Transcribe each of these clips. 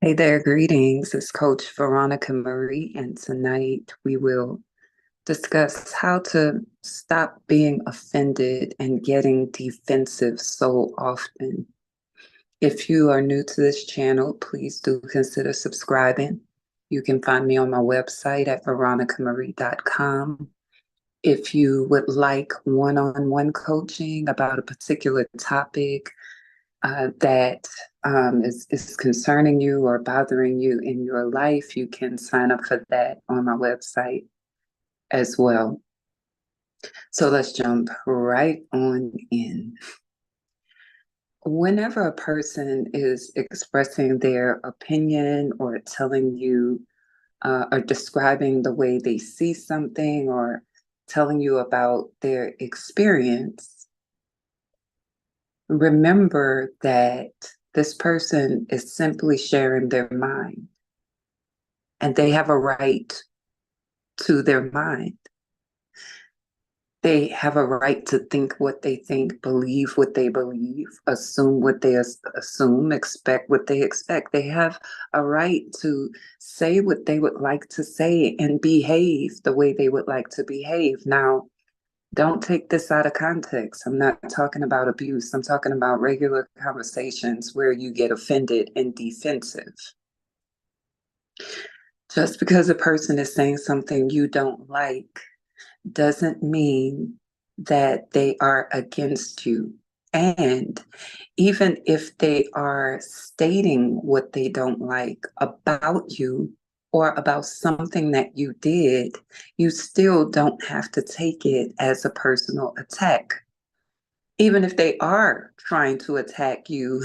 Hey there, greetings. It's Coach Veronica Marie, and tonight we will discuss how to stop being offended and getting defensive so often. If you are new to this channel, please do consider subscribing. You can find me on my website at veronicamarie.com. If you would like one-on-one coaching about a particular topic, that is concerning you or bothering you in your life, you can sign up for that on my website as well. So let's jump right on in. Whenever a person is expressing their opinion or telling you or describing the way they see something or telling you about their experience, remember that this person is simply sharing their mind, and they have a right to their mind. They have a right to think what they think, believe what they believe, assume what they assume, expect what they expect. They have a right to say what they would like to say and behave the way they would like to behave. Now, don't take this out of context. I'm not talking about abuse. I'm talking about regular conversations where you get offended and defensive. Just because a person is saying something you don't like doesn't mean that they are against you. And even if they are stating what they don't like about you or about something that you did, you still don't have to take it as a personal attack. Even if they are trying to attack you,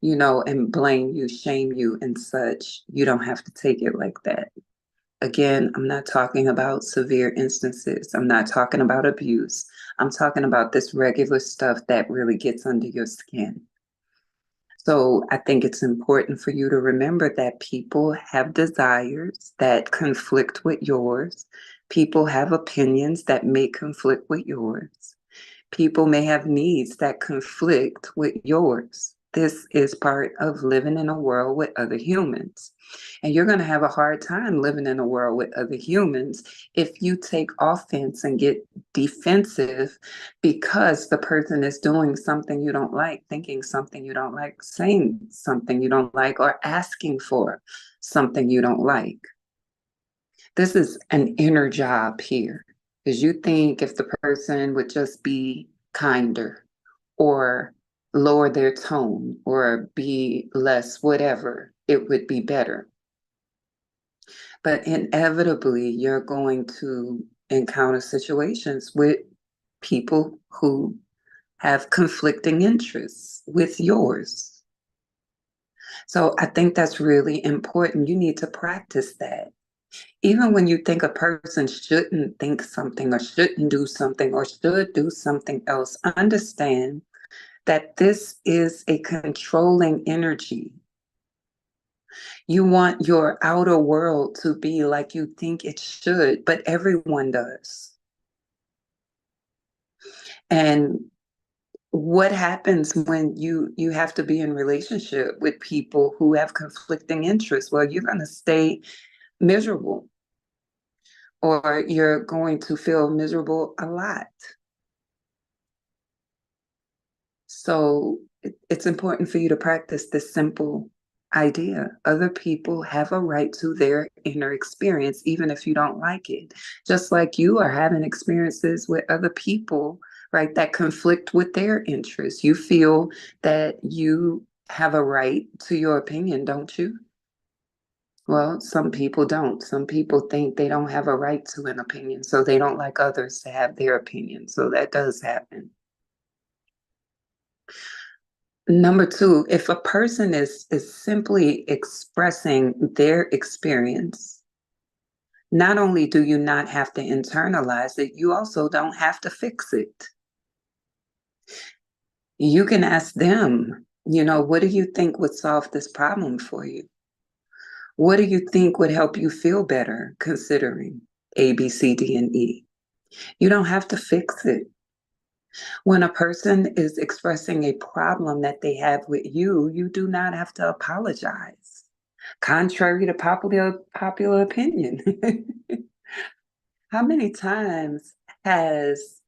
and blame you, shame you, and such, you don't have to take it like that. Again, I'm not talking about severe instances. I'm not talking about abuse. I'm talking about this regular stuff that really gets under your skin. So I think it's important for you to remember that people have desires that conflict with yours. People have opinions that may conflict with yours. People may have needs that conflict with yours. This is part of living in a world with other humans. And you're going to have a hard time living in a world with other humans if you take offense and get defensive because the person is doing something you don't like, thinking something you don't like, saying something you don't like, or asking for something you don't like. This is an inner job here, because you think if the person would just be kinder or lower their tone or be less whatever, it would be better. But inevitably, you're going to encounter situations with people who have conflicting interests with yours. So I think that's really important. You need to practice that. Even when you think a person shouldn't think something or shouldn't do something or should do something else, understand that this is a controlling energy. You want your outer world to be like you think it should, but everyone does. And what happens when you have to be in relationship with people who have conflicting interests? Well, you're going to stay miserable, or you're going to feel miserable a lot. So it's important for you to practice this simple idea. Other people have a right to their inner experience, even if you don't like it. Just like you are having experiences with other people, right, that conflict with their interests. You feel that you have a right to your opinion, don't you? Well, some people don't. Some people think they don't have a right to an opinion, so they don't like others to have their opinion. So that does happen. Number two, if a person is simply expressing their experience, not only do you not have to internalize it, you also don't have to fix it. You can ask them, what do you think would solve this problem for you? What do you think would help you feel better considering A, B, C, D, and E? You don't have to fix it. When a person is expressing a problem that they have with you, you do not have to apologize. contrary to popular opinion. How many times has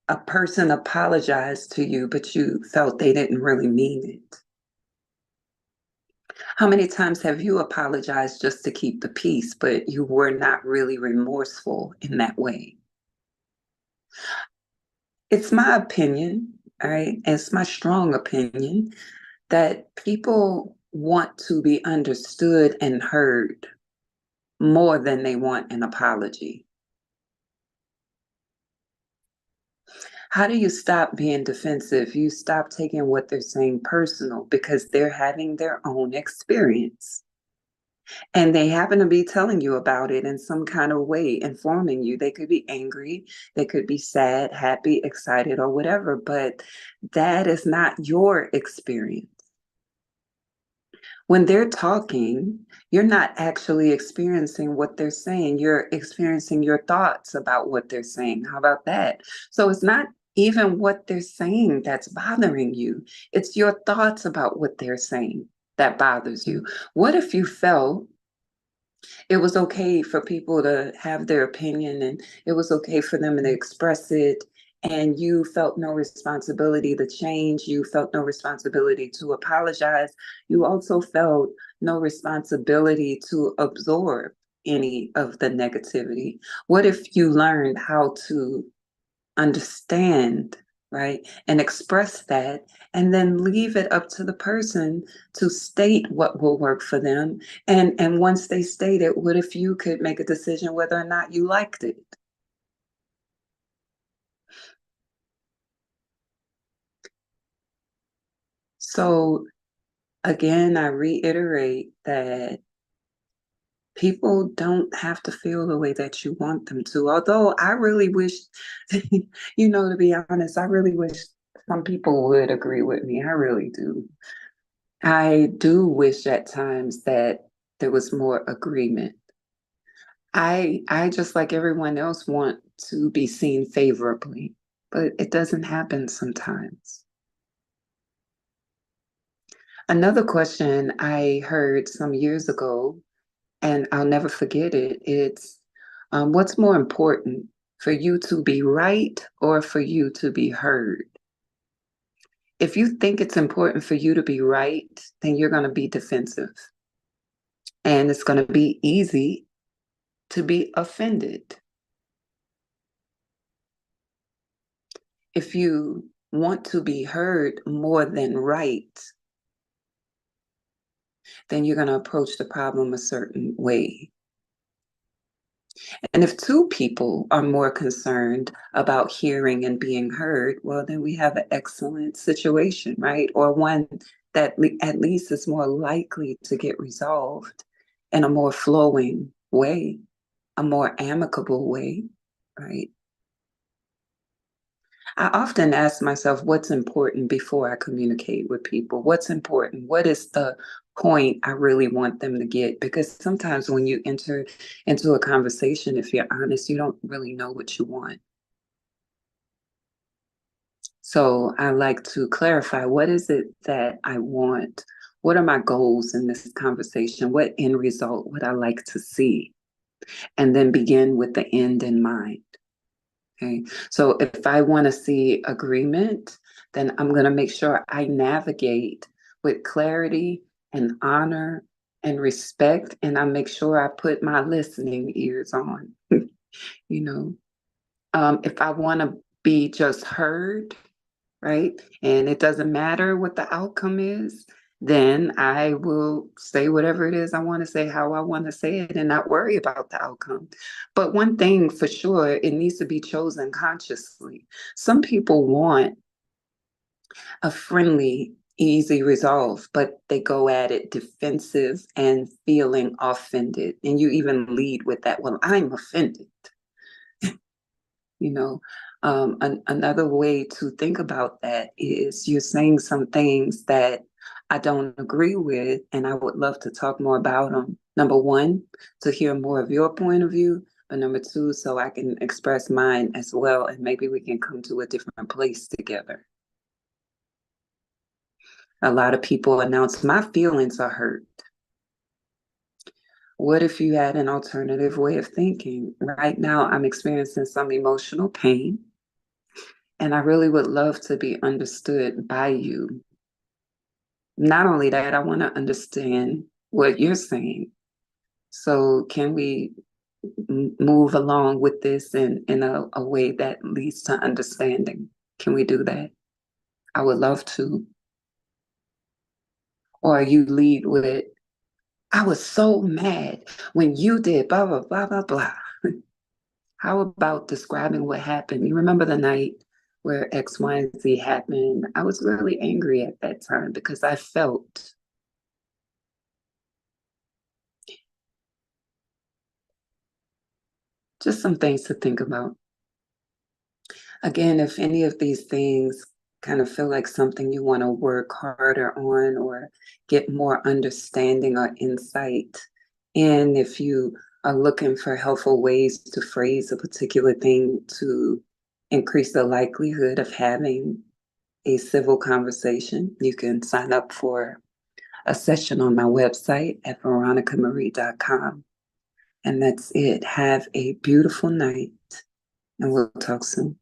a person apologized to you, but you felt they didn't really mean it? How many times have you apologized just to keep the peace, but you were not really remorseful in that way? It's my opinion, all right? It's my strong opinion that people want to be understood and heard more than they want an apology. How do you stop being defensive? You stop taking what they're saying personal because they're having their own experience. And they happen to be telling you about it in some kind of way, informing you. They could be angry, they could be sad, happy, excited, or whatever, but that is not your experience. When they're talking, you're not actually experiencing what they're saying. You're experiencing your thoughts about what they're saying. How about that? So it's not even what they're saying that's bothering you. It's your thoughts about what they're saying that bothers you. What if you felt it was okay for people to have their opinion and it was okay for them to express it, and you felt no responsibility to change, you felt no responsibility to apologize, you also felt no responsibility to absorb any of the negativity? What if you learned how to understand, right? And express that, and then leave it up to the person to state what will work for them. And once they state it, what if you could make a decision whether or not you liked it? So again, I reiterate that people don't have to feel the way that you want them to. Although I really wish, to be honest, I really wish some people would agree with me. I really do. I do wish at times that there was more agreement. I just like everyone else want to be seen favorably, but it doesn't happen sometimes. Another question I heard some years ago, and I'll never forget it, it's what's more important, for you to be right or for you to be heard? If you think it's important for you to be right, then you're going to be defensive. And it's going to be easy to be offended. If you want to be heard more than right, then you're going to approach the problem a certain way. And if two people are more concerned about hearing and being heard, well, then we have an excellent situation, right? Or one that at least is more likely to get resolved in a more flowing way, a more amicable way, right? I often ask myself what's important before I communicate with people. What's important? What is the point I really want them to get? Because sometimes when you enter into a conversation, if you're honest, you don't really know what you want. So I like to clarify, what is it that I want? What are my goals in this conversation? What end result would I like to see? And then begin with the end in mind. Okay. So if I want to see agreement, then I'm going to make sure I navigate with clarity and honor and respect. And I make sure I put my listening ears on. you know, if I want to be just heard, right? And it doesn't matter what the outcome is, then I will say whatever it is I want to say, how I want to say it, and not worry about the outcome. But one thing for sure, it needs to be chosen consciously. Some people want a friendly, easy resolve, but they go at it defensive and feeling offended. And you even lead with that, well, I'm offended. You know, another way to think about that is you're saying some things that I don't agree with, and I would love to talk more about them. Number one, to hear more of your point of view, but number two, so I can express mine as well, and maybe we can come to a different place together. A lot of people announce my feelings are hurt. What if you had an alternative way of thinking? Right now, I'm experiencing some emotional pain, and I really would love to be understood by you. Not only that, I want to understand what you're saying. So, can we move along with this in a way that leads to understanding? Can we do that? I would love to. Or you lead with, I was so mad when you did blah, blah, blah, blah, blah. How about describing what happened? You remember the night where X, Y, and Z happened? I was really angry at that time because I felt just some things to think about. Again, if any of these things kind of feel like something you want to work harder on or get more understanding or insight in, if you are looking for helpful ways to phrase a particular thing to increase the likelihood of having a civil conversation, you can sign up for a session on my website at veronicamarie.com. And that's it. Have a beautiful night, and we'll talk soon.